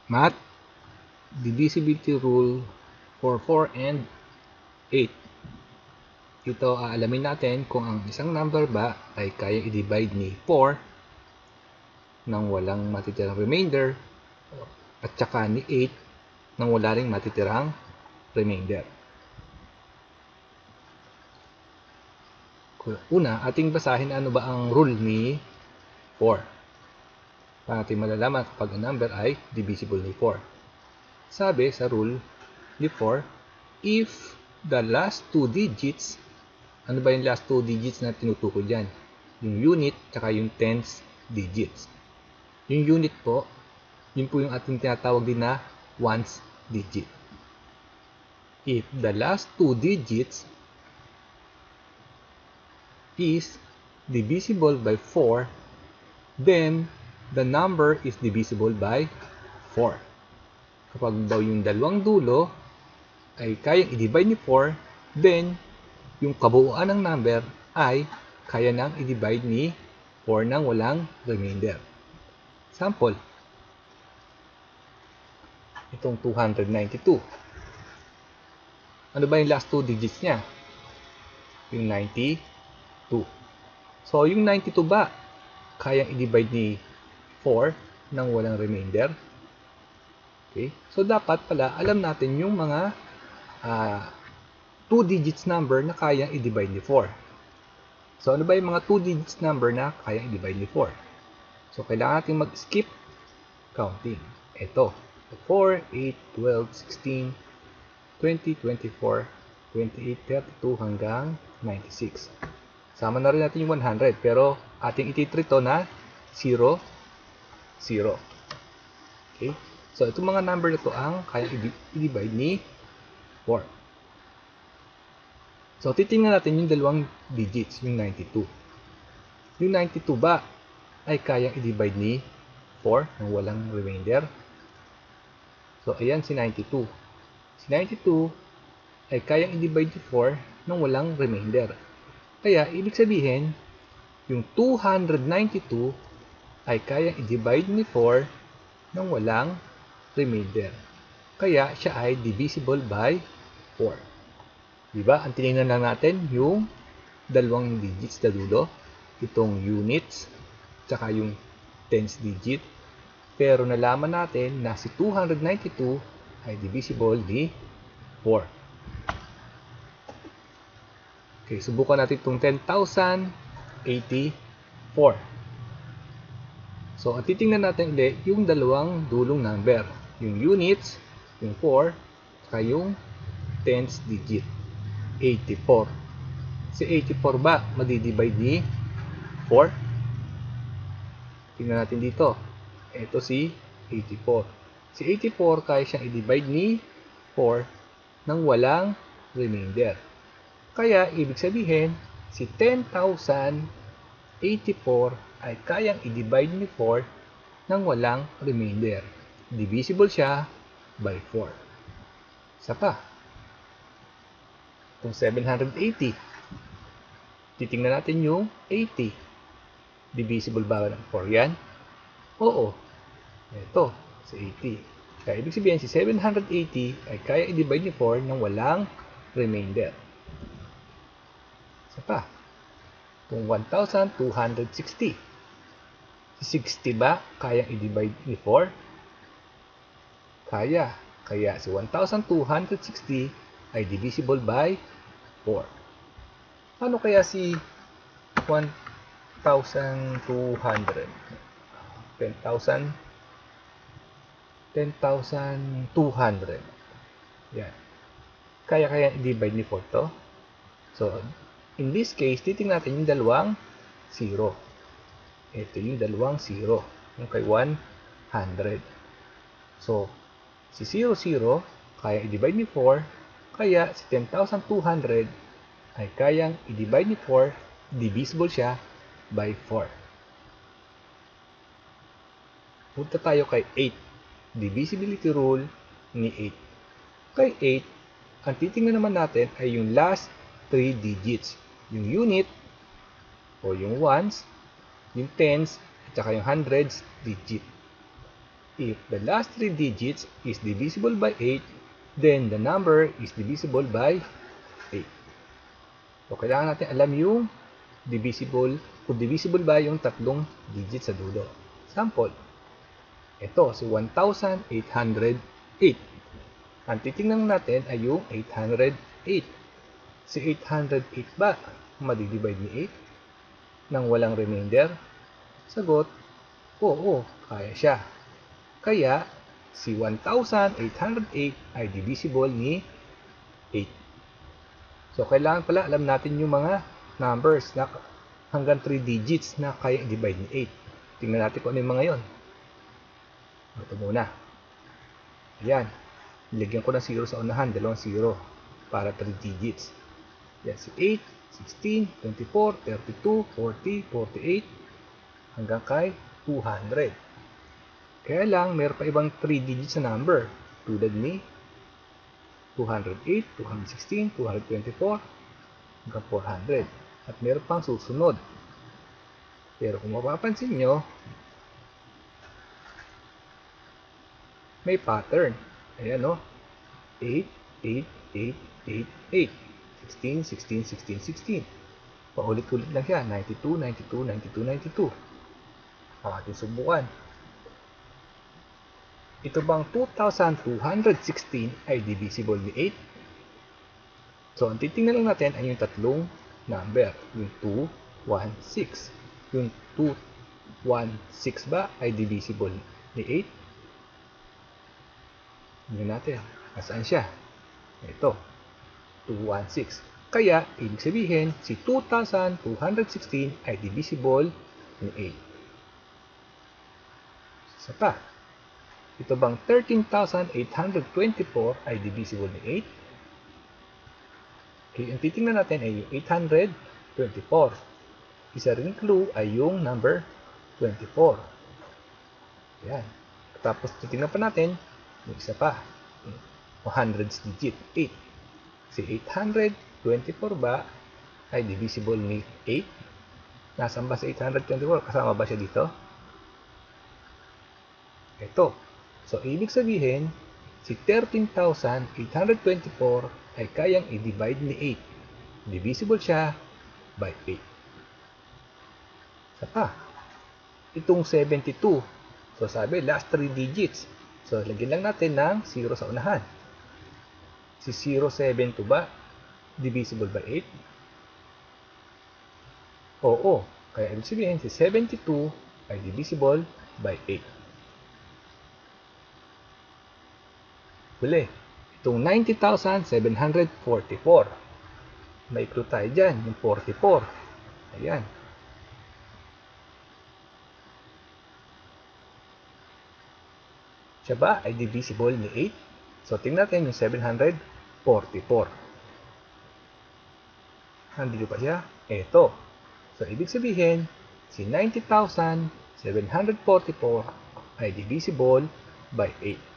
Math, divisibility rule for 4 and 8. Ito, aalamin natin kung ang isang number ba ay kaya i-divide ni 4 nang walang matitirang remainder at saka ni 8 nang wala ring matitirang remainder. Una, ating basahin ano ba ang rule ni 4. Para natin malalaman kapag ang number ay divisible ni 4. Sabi sa rule ni 4, if the last two digits, ano ba yung last two digits na tinutukoy dyan? Yung unit, tsaka yung tens digits. Yung unit po, yun po yung ating tinatawag din na ones digit. If the last two digits is divisible by 4, then the number is divisible by 4. Kapag daw yung dalawang dulo ay kayang i-divide ni 4, then yung kabuuan ng number ay kaya nang i-divide ni 4 nang walang remainder. Sample, itong 292. Ano ba yung last two digits niya? Yung 92. So, yung 92 ba kayang i-divide ni 4 nang walang remainder? Okay? So, dapat pala alam natin yung mga 2 digits number na kayang i-divide ni 4. So, ano ba yung mga 2 digits number na kayang i-divide ni 4? So, kailangan natin mag-skip counting. Ito, 4, 8, 12, 16, 20, 24, 28, 32 hanggang 96. Sama na rin natin yung 100, pero ating ititreat ito na 0, 0. Okay? So, itong mga number na ito ang kayang i-divide ni 4. So, titingnan natin yung dalawang digits, yung 92. Yung 92 ba ay kayang i-divide ni 4 nang walang remainder? So, ayan si 92. Si 92 ay kayang i-divide ni 4 nang walang remainder. Kaya, ibig sabihin, yung 292 ay kayang i-divide ni 4 nang walang remainder. Kaya, siya ay divisible by 4. Diba? Ang tinignan lang natin yung dalawang digits na dulo. Itong units, tsaka yung tens digit. Pero nalaman natin na si 292 ay divisible ni 4. Okay, subukan natin itong 10,084. So, at titingnan natin ulit yung dalawang dulong number. Yung units, yung 4, saka yung tens digit, 84. Si 84 ba madidivide ni 4? Tingnan natin dito. Ito si 84. Si 84 kaya siyang i-divide ni 4 nang walang remainder. Kaya, ibig sabihin, si 10,084 ay kayang i-divide ni 4 nang walang remainder. Divisible siya by 4. Isa pa. Itong 780. Titingnan natin yung 80. Divisible ba ng 4 yan? Oo. Ito, si 80. Kaya ibig sabihin, si 780 ay kaya i-divide ni 4 nang walang remainder. Isa pa. Itong 1,260. Si 60 ba kayang i-divide ni 4? Kaya. Kaya si 1,260 ay divisible by 4. Ano kaya si 1,200? 10,200. Yan. Kaya i-divide ni 4 to? So, in this case, titingnan natin yung dalawang 0. Ito yung dalawang 0. Yung kay 100. So, si 0, 0, kaya i-divide ni 4. Kaya, si 10,200 ay kayang i-divide ni 4. Divisible siya by 4. Punta tayo kay 8. Divisibility rule ni 8. Kay 8, ang titingnan naman natin ay yung last 3 digits. Yung unit, o yung ones, yung tens, at saka yung hundreds digit. If the last 3 digits is divisible by 8, then the number is divisible by 8. So, kailangan natin alam yung divisible, kung divisible ba yung tatlong digits sa dulo. Sample, ito si 1,808. Ang titingnan natin ay yung 808. Si 808 ba madidivide ni 8 nang walang remainder? Sagot, oo, kaya siya. Kaya, si 1,808 ay divisible ni 8. So, kailangan pala alam natin yung mga numbers na hanggang 3 digits na kaya i-divide ni 8. Tingnan natin kung ano yung mga yon. Ito muna. Ayan. Nilagyan ko ng 0 sa unahan, dalawang 0 para 3 digits. Yan, si 8, 16, 24, 32, 40, 48, hanggang kay 200. Kaya lang, meron pa ibang 3 digits na number. Tulad ni 208, 216, 224, hanggang 400. At meron pang susunod. Pero kung mapapansin nyo, may pattern. Ayan o. 8, 8, 8, 8, 8. 16, 16, 16, 16. Paulit-ulit lang siya. 92, 92, 92, 92. Ang ating subukan. Ito bang 2,216 ay divisible ni 8? So, ang titingnan lang natin ay yung tatlong number. Yung 2, 1, 6. Yung 2, 1, 6 ba ay divisible ni 8? Tingnan natin. Nasaan siya? Ito. 2, 1, 6. Kaya, ibig sabihin, si 2,216 ay divisible ni 8. Isa pa. Ito bang 13,824 ay divisible ni 8? Okay, ang titingnan natin ay yung 824. Isa rin clue ay yung number 24. Ayan. Tapos titingnan pa natin yung isa pa. 100's digit, 8. Si 824 ba ay divisible ni 8? Nasaan ba si 824? Kasama ba siya dito? Ito. So, ibig sabihin, si 13,824 ay kayang i-divide ni 8. Divisible siya by 8. Isa pa. Itong 72. So, sabi, last 3 digits. So, lagyan lang natin ng 0 sa unahan. Si 072 ba divisible by 8? Oo. Kaya ibig sabihin, si 72 ay divisible by 8. Huli, itong 90,744. May clue tayo dyan, yung 44. Ayan. Siya ba ay divisible ni 8? So, tingnan natin yung 744. Nandito pa siya? Eto. So, ibig sabihin, si 90,744 ay divisible by 8.